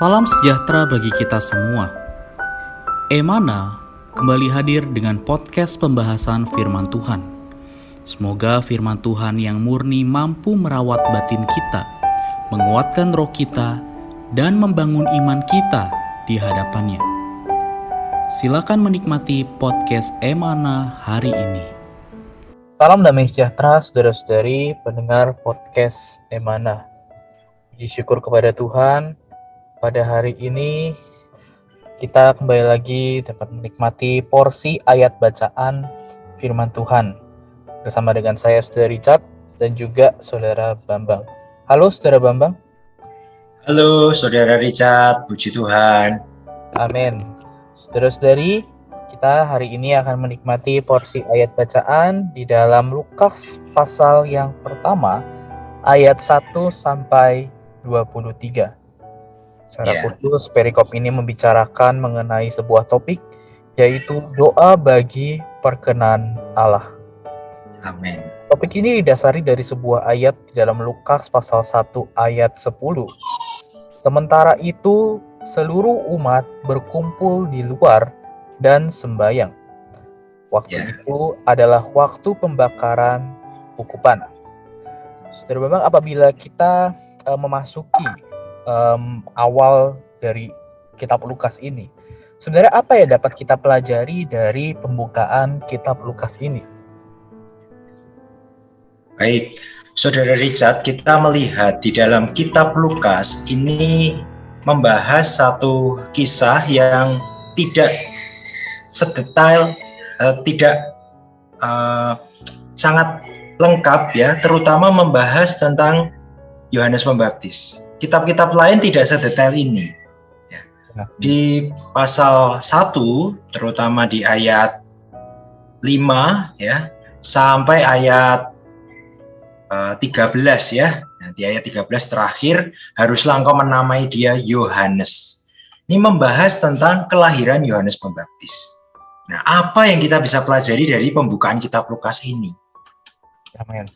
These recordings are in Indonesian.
Salam sejahtera bagi kita semua. Emana kembali hadir dengan podcast pembahasan firman Tuhan. Semoga firman Tuhan yang murni mampu merawat batin kita, menguatkan roh kita, dan membangun iman kita di hadapannya. Silakan menikmati podcast Emana hari ini. Salam damai sejahtera saudara-saudari pendengar podcast Emana. Puji syukur kepada Tuhan, pada hari ini kita kembali lagi dapat menikmati porsi ayat bacaan firman Tuhan bersama dengan saya Saudara Richard dan juga Saudara Bambang. Halo Saudara Bambang. Halo Saudara Richard, puji Tuhan. Amin. Saudara-saudari, kita hari ini akan menikmati porsi ayat bacaan di dalam Lukas pasal yang pertama ayat 1 sampai 23. Secara khusus perikop ini membicarakan mengenai sebuah topik, yaitu doa bagi perkenan Allah. Amin. Topik ini didasari dari sebuah ayat di dalam Lukas pasal 1 ayat 10. Sementara itu seluruh umat berkumpul di luar dan sembahyang. Waktu itu adalah waktu pembakaran ukupan. Saudara Bambang, apabila kita memasuki awal dari kitab Lukas ini, sebenarnya apa yang dapat kita pelajari dari pembukaan kitab Lukas ini? Baik, Saudara Richard, kita melihat di dalam kitab Lukas ini membahas satu kisah yang tidak sedetail, sangat lengkap ya, terutama membahas tentang Yohanes Pembaptis. Kitab-kitab lain tidak sedetail ini. Di pasal 1, terutama di ayat 5 ya, sampai ayat 13 ya. Di ayat 13 terakhir, haruslah engkau menamai dia Yohanes. Ini membahas tentang kelahiran Yohanes Pembaptis. Nah, apa yang kita bisa pelajari dari pembukaan kitab Lukas ini? Amin.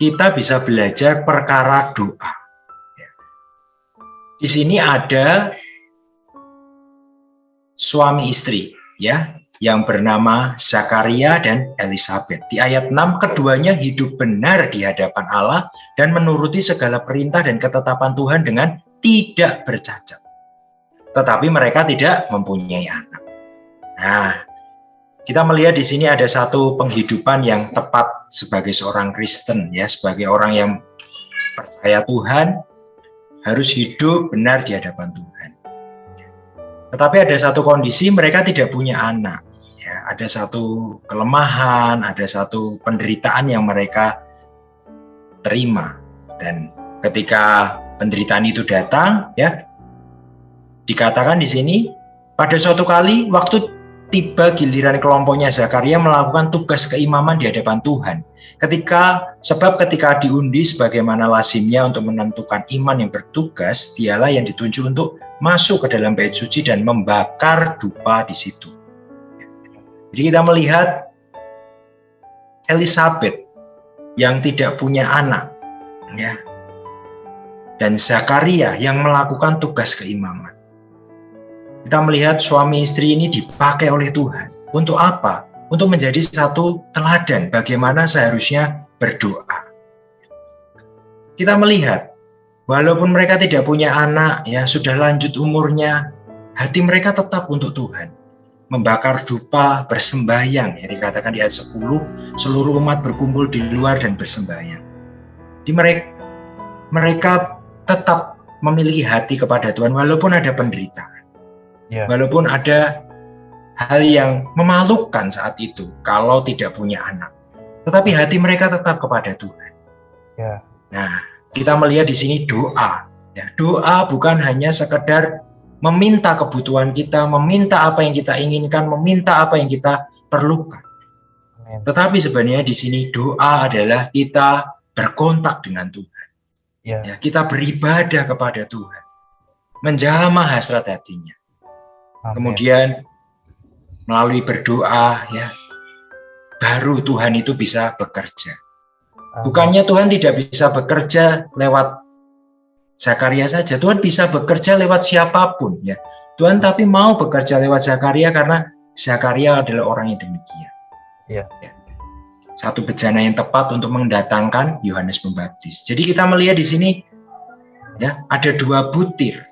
Kita bisa belajar perkara doa. Di sini ada suami istri ya, yang bernama Zakaria dan Elisabet. Di ayat 6, keduanya hidup benar di hadapan Allah dan menuruti segala perintah dan ketetapan Tuhan dengan tidak bercacat. Tetapi mereka tidak mempunyai anak. Nah, kita melihat di sini ada satu penghidupan yang tepat sebagai seorang Kristen ya, sebagai orang yang percaya Tuhan, harus hidup benar di hadapan Tuhan. Tetapi ada satu kondisi, mereka tidak punya anak. Ya, ada satu kelemahan, ada satu penderitaan yang mereka terima. Dan ketika penderitaan itu datang, ya, dikatakan di sini, pada suatu kali waktu tiba giliran kelompoknya Zakaria melakukan tugas keimaman di hadapan Tuhan. Sebab ketika diundi sebagaimana lazimnya untuk menentukan iman yang bertugas, dialah yang ditunjuk untuk masuk ke dalam bait suci dan membakar dupa di situ. Jadi kita melihat Elisabet yang tidak punya anak, ya, dan Zakaria yang melakukan tugas keimaman. Kita melihat suami istri ini dipakai oleh Tuhan. Untuk apa? Untuk menjadi satu teladan bagaimana seharusnya berdoa. Kita melihat, walaupun mereka tidak punya anak, ya sudah lanjut umurnya, hati mereka tetap untuk Tuhan. Membakar dupa, bersembahyang, ya dikatakan di ayat 10, seluruh umat berkumpul di luar dan bersembahyang. Di mereka tetap memiliki hati kepada Tuhan walaupun ada penderitaan. Walaupun ada hal yang memalukan saat itu kalau tidak punya anak, tetapi hati mereka tetap kepada Tuhan. Nah, kita melihat di sini doa. Ya, doa bukan hanya sekedar meminta kebutuhan kita, meminta apa yang kita inginkan, meminta apa yang kita perlukan. Tetapi sebenarnya di sini doa adalah kita berkontak dengan Tuhan. Ya, kita beribadah kepada Tuhan, menjamah hasrat hatinya. Kemudian melalui berdoa, ya, baru Tuhan itu bisa bekerja. Bukannya Tuhan tidak bisa bekerja lewat Zakaria saja. Tuhan bisa bekerja lewat siapapun ya. Tuhan tapi mau bekerja lewat Zakaria karena Zakaria adalah orang yang demikian. Ya. Satu bejana yang tepat untuk mendatangkan Yohanes Pembaptis. Jadi kita melihat di sini ya, ada dua butir.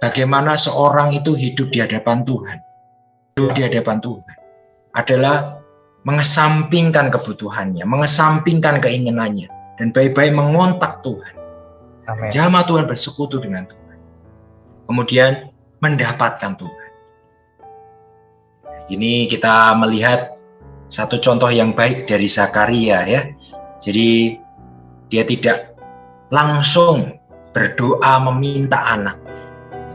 Bagaimana seorang itu hidup di hadapan Tuhan. Hidup di hadapan Tuhan adalah mengesampingkan kebutuhannya, mengesampingkan keinginannya, dan baik-baik mengontak Tuhan. Amin. Jamah Tuhan, bersekutu dengan Tuhan. Kemudian mendapatkan Tuhan. Ini kita melihat satu contoh yang baik dari Zakaria ya. Jadi dia tidak langsung berdoa meminta anak,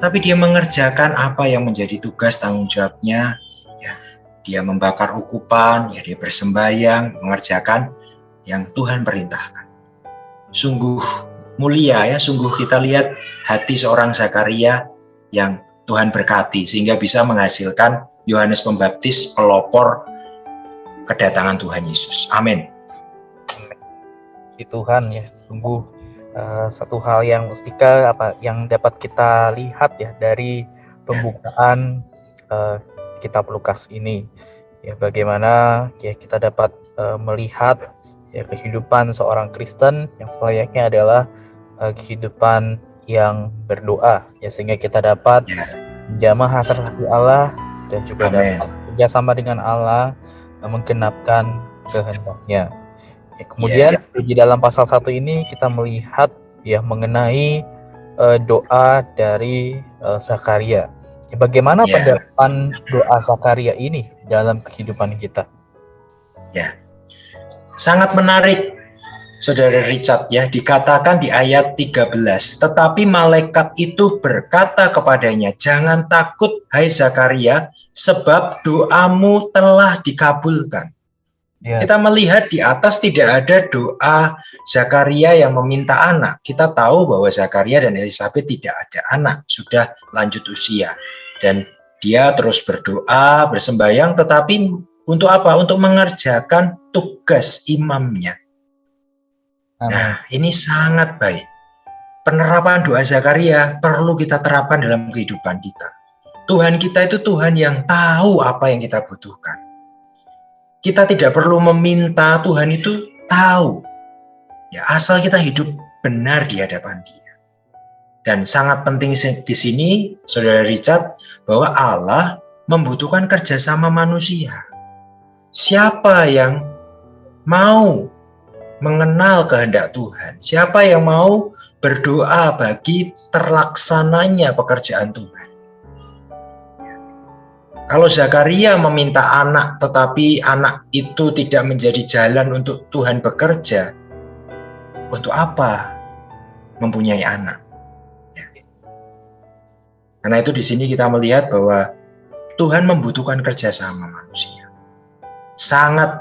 tapi dia mengerjakan apa yang menjadi tugas tanggung jawabnya. Ya, dia membakar ukupan, ya dia bersembayang, mengerjakan yang Tuhan perintahkan. Sungguh mulia ya, sungguh kita lihat hati seorang Zakaria yang Tuhan berkati sehingga bisa menghasilkan Yohanes Pembaptis, pelopor kedatangan Tuhan Yesus. Amin. Di Tuhan ya, sungguh satu hal yang mustika yang dapat kita lihat ya dari pembukaan kitab Lukas ini ya, bagaimana ya kita dapat melihat ya kehidupan seorang Kristen yang selayaknya adalah kehidupan yang berdoa ya, sehingga kita dapat menjamah hasrat hati Allah dan juga dapat kerjasama dengan Allah menggenapkan kehendaknya. Ya, kemudian di dalam pasal 1 ini kita melihat ya mengenai doa dari Zakaria. Ya, bagaimana pendapat doa Zakaria ini dalam kehidupan kita? Ya, sangat menarik, Saudara Richard ya. Dikatakan di ayat 13, tetapi malaikat itu berkata kepadanya, jangan takut hai Zakaria, sebab doamu telah dikabulkan. Kita melihat di atas tidak ada doa Zakaria yang meminta anak. Kita tahu bahwa Zakaria dan Elizabeth tidak ada anak, sudah lanjut usia. Dan dia terus berdoa, bersembahyang, tetapi untuk apa? Untuk mengerjakan tugas imamnya. Nah, ini sangat baik. Penerapan doa Zakaria perlu kita terapkan dalam kehidupan kita. Tuhan kita itu Tuhan yang tahu apa yang kita butuhkan. Kita tidak perlu meminta, Tuhan itu tahu. Ya, asal kita hidup benar di hadapan Dia. Dan sangat penting di sini, Saudara Richard, bahwa Allah membutuhkan kerjasama manusia. Siapa yang mau mengenal kehendak Tuhan? Siapa yang mau berdoa bagi terlaksananya pekerjaan Tuhan? Kalau Zakaria meminta anak, tetapi anak itu tidak menjadi jalan untuk Tuhan bekerja, untuk apa mempunyai anak? Ya. Karena itu di sini kita melihat bahwa Tuhan membutuhkan kerjasama manusia. Sangat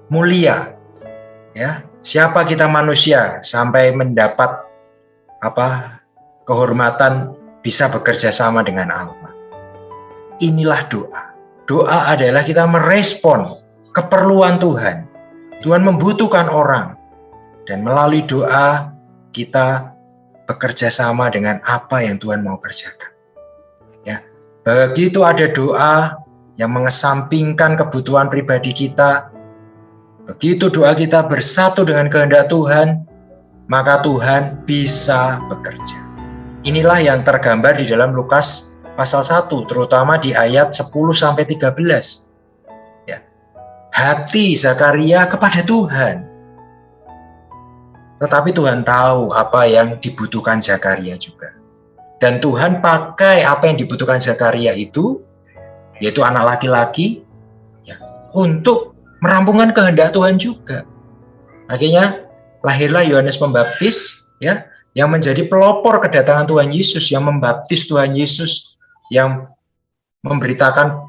mulia, ya. Siapa kita manusia sampai mendapat kehormatan bisa bekerja sama dengan Allah? Inilah doa. Doa adalah kita merespon keperluan Tuhan. Tuhan membutuhkan orang. Dan melalui doa kita bekerja sama dengan apa yang Tuhan mau kerjakan. Ya, begitu ada doa yang mengesampingkan kebutuhan pribadi kita, begitu doa kita bersatu dengan kehendak Tuhan, maka Tuhan bisa bekerja. Inilah yang tergambar di dalam Lukas pasal 1, terutama di ayat 10-13. Ya. Hati Zakaria kepada Tuhan. Tetapi Tuhan tahu apa yang dibutuhkan Zakaria juga. Dan Tuhan pakai apa yang dibutuhkan Zakaria itu, yaitu anak laki-laki, ya, untuk merampungkan kehendak Tuhan juga. Akhirnya lahirlah Yohanes Pembaptis, ya, yang menjadi pelopor kedatangan Tuhan Yesus, yang membaptis Tuhan Yesus, yang memberitakan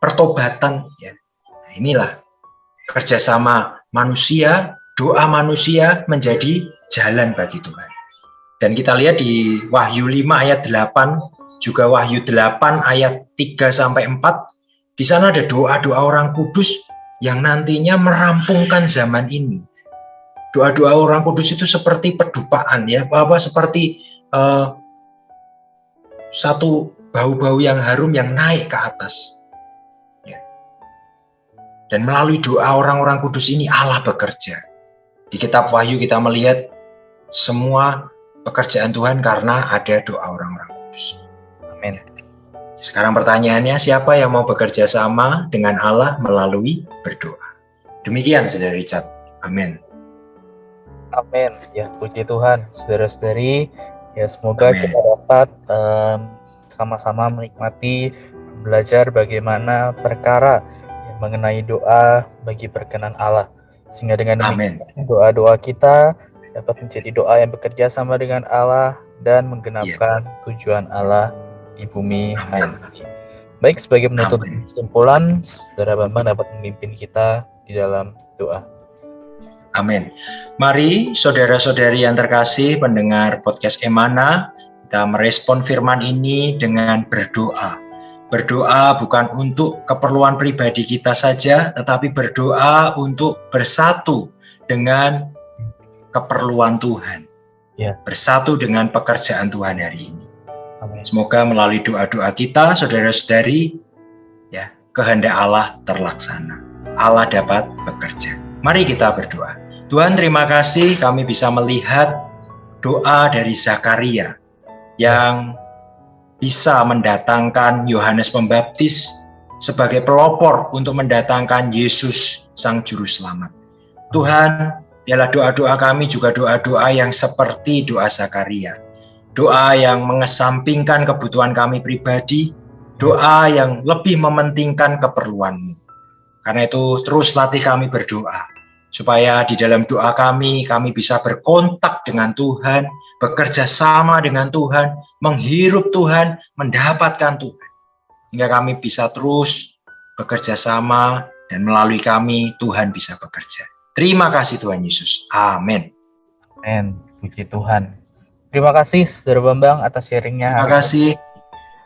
pertobatan. Ya. Nah, inilah kerjasama manusia, doa manusia menjadi jalan bagi Tuhan. Dan kita lihat di Wahyu 5 ayat 8, juga Wahyu 8 ayat 3-4, di sana ada doa-doa orang kudus yang nantinya merampungkan zaman ini. doa-doa orang kudus itu seperti pedupaan ya, seperti satu bau-bau yang harum yang naik ke atas. Ya. Dan melalui doa orang-orang kudus ini Allah bekerja. Di kitab Wahyu kita melihat semua pekerjaan Tuhan karena ada doa orang-orang kudus. Amin. Sekarang pertanyaannya, siapa yang mau bekerja sama dengan Allah melalui berdoa? Demikian Saudara Richard. Amin. Amin. Ya, puji Tuhan, saudara-saudari. Ya, semoga Amin. kita dapat sama-sama menikmati, belajar bagaimana perkara yang mengenai doa bagi perkenan Allah. Sehingga dengan demikian doa-doa kita dapat menjadi doa yang bekerja sama dengan Allah dan menggenapkan tujuan Allah di bumi hari ini. Baik, sebagai penutup kesimpulan, Saudara Bambang dapat memimpin kita di dalam doa. Amin. Mari saudara-saudari yang terkasih pendengar podcast Emana, kita merespon firman ini dengan berdoa. Berdoa bukan untuk keperluan pribadi kita saja, tetapi berdoa untuk bersatu dengan keperluan Tuhan. Ya. Bersatu dengan pekerjaan Tuhan hari ini. Amin. Semoga melalui doa-doa kita, saudara-saudari, ya, kehendak Allah terlaksana. Allah dapat bekerja. Mari kita berdoa. Tuhan, terima kasih kami bisa melihat doa dari Zakaria yang bisa mendatangkan Yohanes Pembaptis sebagai pelopor untuk mendatangkan Yesus Sang Juru Selamat. Tuhan, biarlah doa-doa kami juga doa-doa yang seperti doa Zakaria. Doa yang mengesampingkan kebutuhan kami pribadi, doa yang lebih mementingkan keperluan-Mu. Karena itu terus latih kami berdoa, supaya di dalam doa kami bisa berkontak dengan Tuhan, bekerja sama dengan Tuhan, menghirup Tuhan, mendapatkan Tuhan. Sehingga kami bisa terus bekerja sama dan melalui kami Tuhan bisa bekerja. Terima kasih Tuhan Yesus. Amin. Amin. Puji Tuhan. Terima kasih Saudara Bambang atas sharingnya. Terima kasih.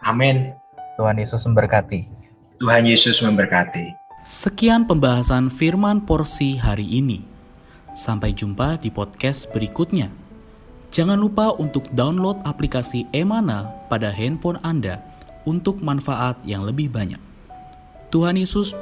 Amin. Tuhan Yesus memberkati. Tuhan Yesus memberkati. Sekian pembahasan firman porsi hari ini. Sampai jumpa di podcast berikutnya. Jangan lupa untuk download aplikasi Emana pada handphone Anda untuk manfaat yang lebih banyak. Tuhan Yesus